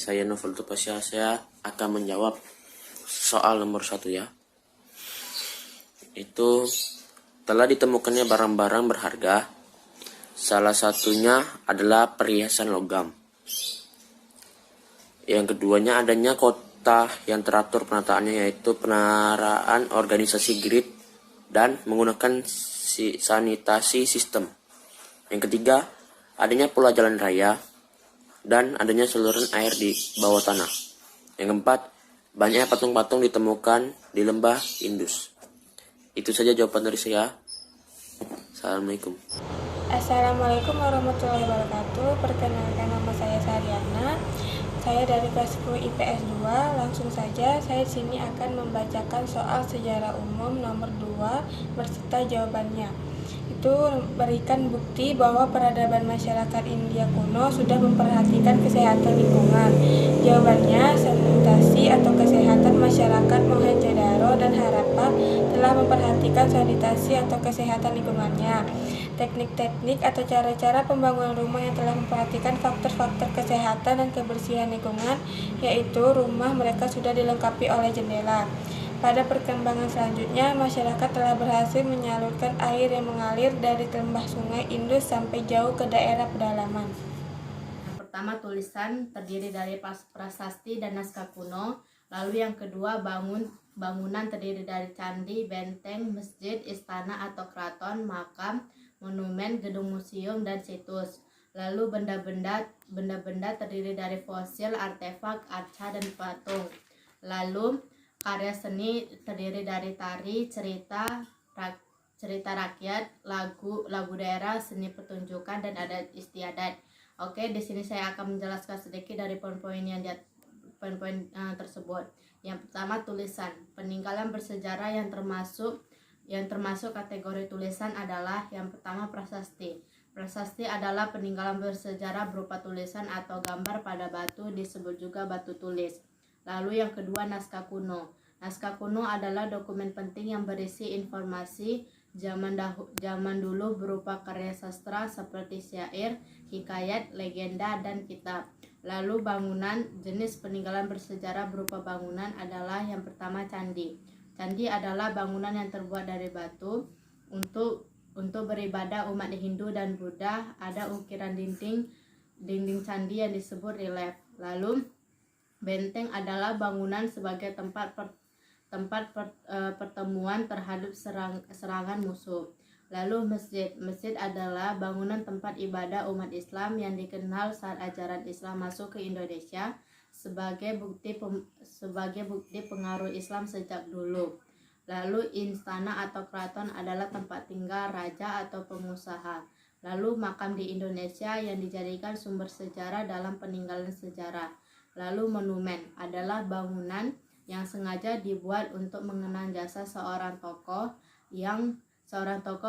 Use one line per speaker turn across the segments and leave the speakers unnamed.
saya Novel Tupasya. Saya akan menjawab soal nomor 1 ya. Itu telah ditemukannya barang-barang berharga. Salah satunya adalah perhiasan logam. Yang keduanya adanya kota yang teratur penataannya, yaitu penaraan organisasi grid dan menggunakan sanitasi sistem. Yang ketiga, adanya pola jalan raya dan adanya saluran air di bawah tanah. Yang keempat, banyak patung-patung ditemukan di lembah Indus. Itu saja jawaban dari saya. Assalamualaikum.
Assalamualaikum warahmatullahi wabarakatuh. Perkenalkan, nama saya Saryana. Saya dari kelas 10 IPS 2. Langsung saja, saya di sini akan membacakan soal sejarah umum nomor 2 berserta jawabannya. Itu berikan bukti bahwa peradaban masyarakat India kuno sudah memperhatikan kesehatan lingkungan. Jawabannya, sanitasi atau kesehatan masyarakat Mohenjo-daro dan Harappa telah memperhatikan sanitasi atau kesehatan lingkungannya. Teknik-teknik atau cara-cara pembangunan rumah yang telah memperhatikan faktor-faktor kesehatan dan kebersihan lingkungan, yaitu rumah mereka sudah dilengkapi oleh jendela. Pada perkembangan selanjutnya, masyarakat telah berhasil menyalurkan air yang mengalir dari lembah sungai Indus sampai jauh ke daerah pedalaman.
Yang pertama, tulisan terdiri dari prasasti dan naskah kuno. Lalu yang kedua, bangunan terdiri dari candi, benteng, masjid, istana atau keraton, makam, monumen, gedung museum, dan situs. Lalu benda-benda terdiri dari fosil, artefak, arca, dan patung. Lalu karya seni terdiri dari tari, cerita rakyat, lagu daerah, seni pertunjukan, dan adat istiadat. Oke, di sini saya akan menjelaskan sedikit dari poin-poin tersebut. Yang pertama, tulisan. Peninggalan bersejarah yang termasuk kategori tulisan adalah yang pertama, prasasti. Prasasti adalah peninggalan bersejarah berupa tulisan atau gambar pada batu, disebut juga batu tulis. Lalu yang kedua, naskah kuno. Naskah kuno adalah dokumen penting yang berisi informasi zaman dulu berupa karya sastra seperti syair, hikayat, legenda, dan kitab. Lalu bangunan. Jenis peninggalan bersejarah berupa bangunan adalah yang pertama, candi. Candi adalah bangunan yang terbuat dari batu. Untuk beribadah umat Hindu dan Buddha, ada ukiran dinding candi yang disebut relief. Lalu benteng adalah bangunan sebagai tempat pertemuan terhadap serangan musuh. Lalu masjid adalah bangunan tempat ibadah umat Islam yang dikenal saat ajaran Islam masuk ke Indonesia sebagai bukti pengaruh Islam sejak dulu. Lalu istana atau keraton adalah tempat tinggal raja atau pengusaha. Lalu makam di Indonesia yang dijadikan sumber sejarah dalam peninggalan sejarah. Lalu monumen adalah bangunan yang sengaja dibuat untuk mengenang jasa seorang tokoh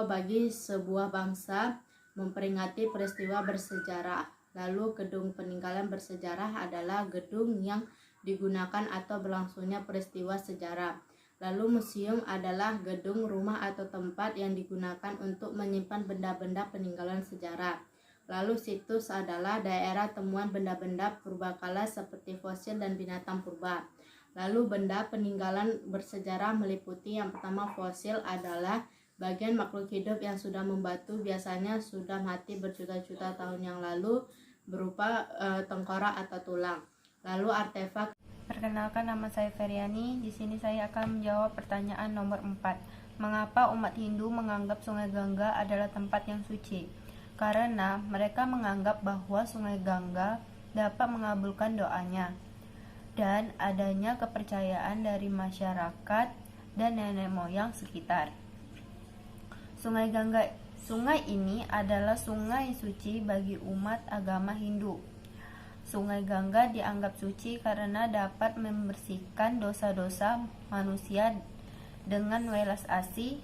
bagi sebuah bangsa, memperingati peristiwa bersejarah. Lalu gedung peninggalan bersejarah adalah gedung yang digunakan atau berlangsungnya peristiwa sejarah. Lalu museum adalah gedung, rumah, atau tempat yang digunakan untuk menyimpan benda-benda peninggalan sejarah. Lalu situs adalah daerah temuan benda-benda purbakala seperti fosil dan binatang purba. Lalu benda peninggalan bersejarah meliputi yang pertama, fosil adalah bagian makhluk hidup yang sudah membatu, biasanya sudah mati berjuta-juta tahun yang lalu, berupa tengkorak atau tulang. Lalu artefak.
Perkenalkan, nama saya Feryani. Di sini saya akan menjawab pertanyaan nomor 4. Mengapa umat Hindu menganggap Sungai Gangga adalah tempat yang suci? Karena mereka menganggap bahwa Sungai Gangga dapat mengabulkan doanya. Dan adanya kepercayaan dari masyarakat dan nenek moyang sekitar. Sungai ini adalah sungai suci bagi umat agama Hindu. Sungai Gangga dianggap suci karena dapat membersihkan dosa-dosa manusia dengan welas asih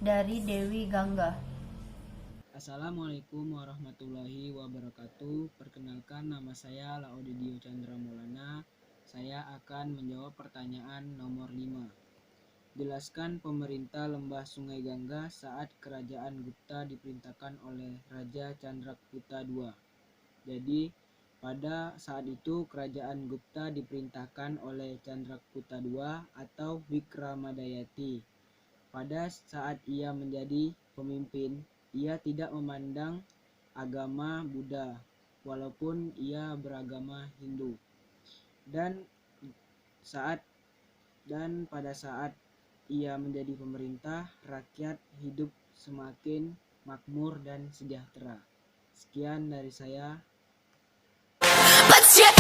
dari Dewi Gangga.
Assalamualaikum warahmatullahi wabarakatuh. Perkenalkan, nama saya Laodidio Chandra Maulana. Saya akan menjawab pertanyaan nomor 5. Jelaskan pemerintah lembah Sungai Gangga saat kerajaan Gupta diperintahkan oleh Raja Chandragupta II. Jadi, Pada saat itu kerajaan Gupta diperintahkan oleh Chandragupta II atau Vikramadayati. Pada saat ia menjadi pemimpin, ia tidak memandang agama Buddha, walaupun ia beragama Hindu. Dan pada saat ia menjadi pemerintah, rakyat hidup semakin makmur dan sejahtera. Sekian dari saya.
Let's get